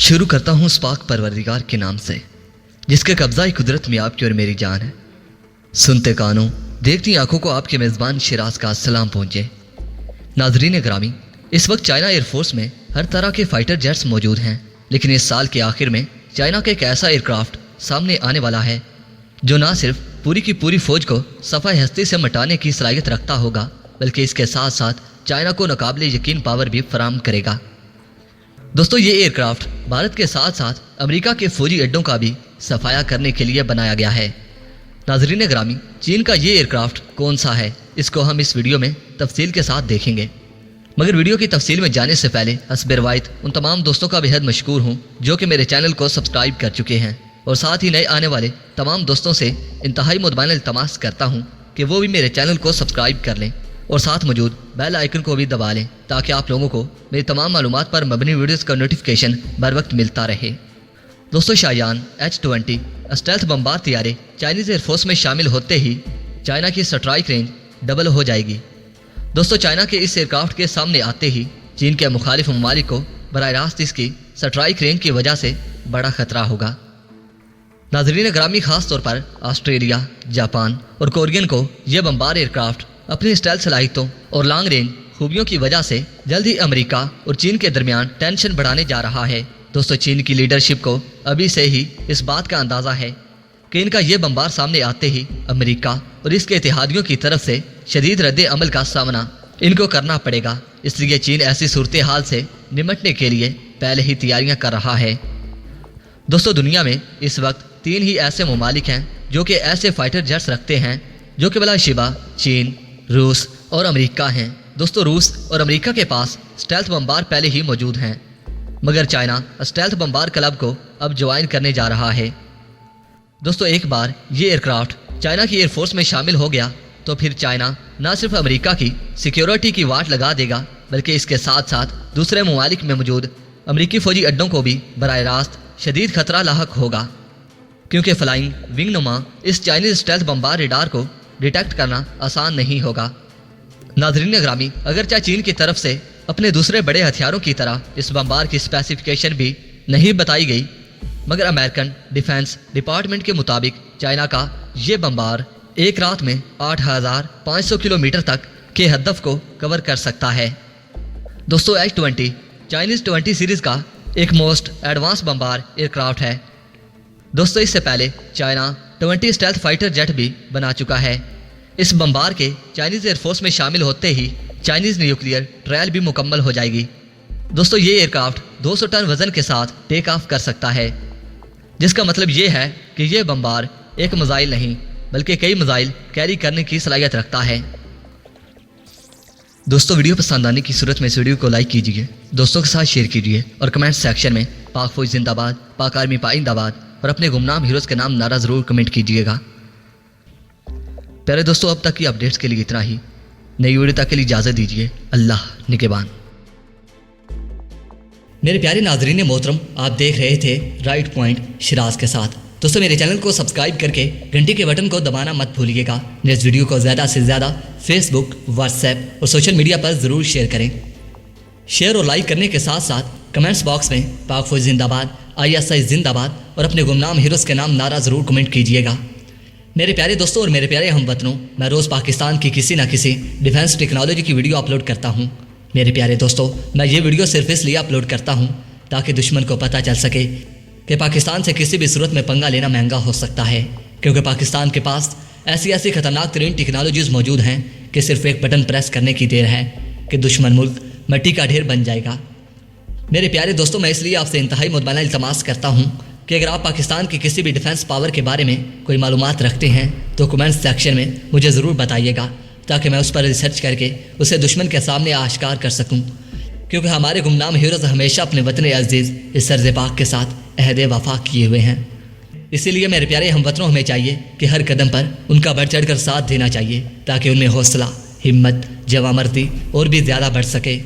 شروع کرتا ہوں اس پاک پروردگار کے نام سے جس کے قبضہ قدرت میں آپ کی اور میری جان ہے۔ سنتے کانوں دیکھتی آنکھوں کو آپ کے میزبان شیراز کا سلام پہنچے۔ ناظرین گرامی، اس وقت چائنا ایئر فورس میں ہر طرح کے فائٹر جیٹس موجود ہیں، لیکن اس سال کے آخر میں چائنا کا ایک ایسا ایئر کرافٹ سامنے آنے والا ہے جو نہ صرف پوری کی پوری فوج کو صفحہ ہستی سے مٹانے کی صلاحیت رکھتا ہوگا، بلکہ اس کے ساتھ ساتھ چائنا کو ناقابل یقین پاور بھی فراہم کرے گا۔ دوستو، یہ ایئر کرافٹ بھارت کے ساتھ ساتھ امریکہ کے فوجی اڈوں کا بھی صفایا کرنے کے لیے بنایا گیا ہے۔ ناظرین گرامی، چین کا یہ ایئر کرافٹ کون سا ہے، اس کو ہم اس ویڈیو میں تفصیل کے ساتھ دیکھیں گے، مگر ویڈیو کی تفصیل میں جانے سے پہلے حسب روایت ان تمام دوستوں کا بےحد مشکور ہوں جو کہ میرے چینل کو سبسکرائب کر چکے ہیں، اور ساتھ ہی نئے آنے والے تمام دوستوں سے انتہائی مدبانہ التماس کرتا ہوں کہ وہ بھی میرے چینل کو سبسکرائب کر لیں اور ساتھ موجود بیل آئیکن کو بھی دبا لیں تاکہ آپ لوگوں کو میری تمام معلومات پر مبنی ویڈیوز کا نوٹیفیکیشن بر وقت ملتا رہے۔ دوستو، شایان H-20 اسٹیلتھ بمبار طیارے چائنیز ایئر فورس میں شامل ہوتے ہی چائنا کی سٹرائک رینج ڈبل ہو جائے گی۔ دوستو، چائنا کے اس ایئر کرافٹ کے سامنے آتے ہی چین کے مخالف ممالک کو براہ راست اس کی سٹرائک رینج کی وجہ سے بڑا خطرہ ہوگا۔ ناظرین گرامی، خاص طور پر آسٹریلیا، جاپان اور کورین کو یہ بمبار ایئر کرافٹ اپنی اسٹائل صلاحیتوں اور لانگ رینج خوبیوں کی وجہ سے جلد ہی امریکہ اور چین کے درمیان ٹینشن بڑھانے جا رہا ہے۔ دوستو، چین کی لیڈرشپ کو ابھی سے ہی اس بات کا اندازہ ہے کہ ان کا یہ بمبار سامنے آتے ہی امریکہ اور اس کے اتحادیوں کی طرف سے شدید رد عمل کا سامنا ان کو کرنا پڑے گا، اس لیے چین ایسی صورتحال سے نمٹنے کے لیے پہلے ہی تیاریاں کر رہا ہے۔ دوستو، دنیا میں اس وقت 3 ہی ایسے ممالک ہیں جو کہ ایسے فائٹر جیٹس رکھتے ہیں جو کہ بلا شبہ چین، روس اور امریکہ ہیں۔ دوستو، روس اور امریکہ کے پاس اسٹیلتھ بمبار پہلے ہی موجود ہیں، مگر چائنا اسٹیلتھ بمبار کلب کو اب جوائن کرنے جا رہا ہے۔ دوستو، ایک بار یہ ایئر کرافٹ چائنا کی ایئر فورس میں شامل ہو گیا تو پھر چائنا نہ صرف امریکہ کی سیکیورٹی کی واٹ لگا دے گا، بلکہ اس کے ساتھ ساتھ دوسرے ممالک میں موجود امریکی فوجی اڈوں کو بھی براہ راست شدید خطرہ لاحق ہوگا، کیونکہ فلائنگ ونگ نما اس چائنیز اسٹیلتھ بمبار ریڈار کو ڈیٹیکٹ کرنا آسان نہیں ہوگا۔ ناظرین گرامی، اگرچہ چین کی طرف سے اپنے دوسرے بڑے ہتھیاروں کی طرح اس بمبار کی اسپیسیفیکیشن بھی نہیں بتائی گئی، مگر امریکن ڈیفنس ڈپارٹمنٹ کے مطابق چائنا کا یہ بمبار ایک رات میں 8500 کلومیٹر تک کے ہدف کو کور کر سکتا ہے۔ دوستو، H-20 چائنیز 20 سیریز کا ایک موسٹ ایڈوانس بمبار ایئر کرافٹ ہے۔ دوستو، اس سے پہلے چائنا 20 اسٹیلتھ فائٹر جیٹ بھی بنا چکا ہے۔ اس بمبار کے چائنیز ایئر فورس میں شامل ہوتے ہی چائنیز نیوکلیئر ٹرائل بھی مکمل ہو جائے گی۔ دوستو، یہ ایئر کرافٹ 200 ٹن وزن کے ساتھ ٹیک آف کر سکتا ہے، جس کا مطلب یہ ہے کہ یہ بمبار ایک میزائل نہیں بلکہ کئی میزائل کیری کرنے کی صلاحیت رکھتا ہے۔ دوستو، ویڈیو پسند آنے کی صورت میں اس ویڈیو کو لائک کیجیے، دوستوں کے ساتھ شیئر کیجیے اور کمنٹ سیکشن میں پاک فوج زندہ باد، پاک آرمی پائند آباد اور اپنے گمنام ہیروز کے نام نعرہ ضرور کمنٹ کیجیے گا۔ پیارے دوستو، اب تک کی اپڈیٹس کے لیے اتنا ہی، نئی ویڈیو تک کے لیے اجازت دیجیے۔ اللہ نگہبان۔ میرے پیارے ناظرین محترم، آپ دیکھ رہے تھے رائٹ پوائنٹ شیراز کے ساتھ۔ دوستو، میرے چینل کو سبسکرائب کر کے گھنٹی کے بٹن کو دبانا مت بھولیے گا۔ اس ویڈیو کو زیادہ سے زیادہ فیس بک، واٹس ایپ اور سوشل میڈیا پر ضرور شیئر کریں۔ شیئر اور لائک کرنے کے ساتھ ساتھ کمنٹس باکس میں پاک فوج زندہ باد، ISI زندہ باد اور اپنے گمنام ہیروز کے نام نعرہ ضرور کمنٹ کیجیے گا۔ میرے پیارے دوستوں اور میرے پیارے ہم وطنوں، میں روز پاکستان کی کسی نہ کسی ڈیفنس ٹیکنالوجی کی ویڈیو اپلوڈ کرتا ہوں۔ میرے پیارے دوستوں، میں یہ ویڈیو صرف اس لیے اپلوڈ کرتا ہوں تاکہ دشمن کو پتہ چل سکے کہ پاکستان سے کسی بھی صورت میں پنگا لینا مہنگا ہو سکتا ہے، کیونکہ پاکستان کے پاس ایسی خطرناک ترین ٹیکنالوجیز موجود ہیں کہ صرف ایک بٹن پریس کرنے کی دیر ہے کہ دشمن ملک مٹی کا ڈھیر بن جائے گا۔ میرے پیارے دوستوں، میں اس لیے آپ سے انتہائی مدبانہ التماس کرتا ہوں کہ اگر آپ پاکستان کی کسی بھی ڈیفنس پاور کے بارے میں کوئی معلومات رکھتے ہیں تو کمنٹ سیکشن میں مجھے ضرور بتائیے گا تاکہ میں اس پر ریسرچ کر کے اسے دشمن کے سامنے آشکار کر سکوں، کیونکہ ہمارے گمنام ہیروز ہمیشہ اپنے وطن عزیز اس سرز پاک کے ساتھ عہد وفا کیے ہوئے ہیں۔ اسی لیے میرے پیارے ہم وطنوں، ہمیں چاہیے کہ ہر قدم پر ان کا بڑھ چڑھ کر ساتھ دینا چاہیے تاکہ ان میں حوصلہ، ہمت، جوانمردی اور بھی زیادہ بڑھ سکے۔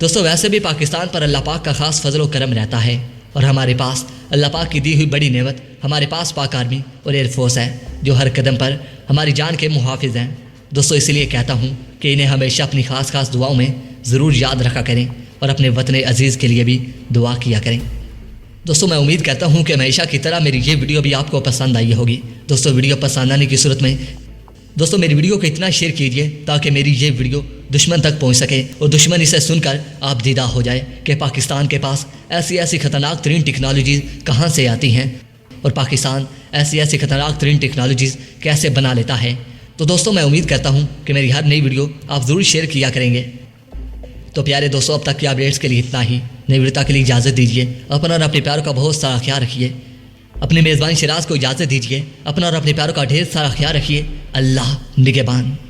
دوستو، ویسے بھی پاکستان پر اللہ پاک کا خاص فضل و کرم رہتا ہے، اور ہمارے پاس اللہ پاک کی دی ہوئی بڑی نعمت ہمارے پاس پاک آرمی اور ایئر فورس ہے جو ہر قدم پر ہماری جان کے محافظ ہیں۔ دوستو، اسی لیے کہتا ہوں کہ انہیں ہمیشہ اپنی خاص دعاؤں میں ضرور یاد رکھا کریں اور اپنے وطن عزیز کے لیے بھی دعا کیا کریں۔ دوستوں میں امید کرتا ہوں کہ ہمیشہ کی طرح میری یہ ویڈیو بھی آپ کو پسند آئی ہوگی۔ دوستوں ویڈیو پسند آنے کی صورت میں دوستوں میری ویڈیو کو اتنا شیئر کیجئے تاکہ میری یہ ویڈیو دشمن تک پہنچ سکے اور دشمن اسے سن کر آپ دیدہ ہو جائے کہ پاکستان کے پاس ایسی خطرناک ترین ٹیکنالوجیز کہاں سے آتی ہیں اور پاکستان ایسی خطرناک ترین ٹیکنالوجیز کیسے بنا لیتا ہے۔ تو دوستوں میں امید کرتا ہوں کہ میری ہر نئی ویڈیو آپ ضرور شیئر کیا کریں گے۔ تو پیارے دوستوں اب تک کی اپڈیٹس کے لیے اتنا ہی۔ نئی ویڈیو کے لیے اجازت دیجیے، اپنا اور اپنے پیاروں کا بہت سارا خیال رکھیے۔ اپنے میزبان شراز کو اجازت دیجیے، اپنا اور اپنے پیاروں کا ڈھیر سارا خیال رکھیے۔ اللہ نگہبان۔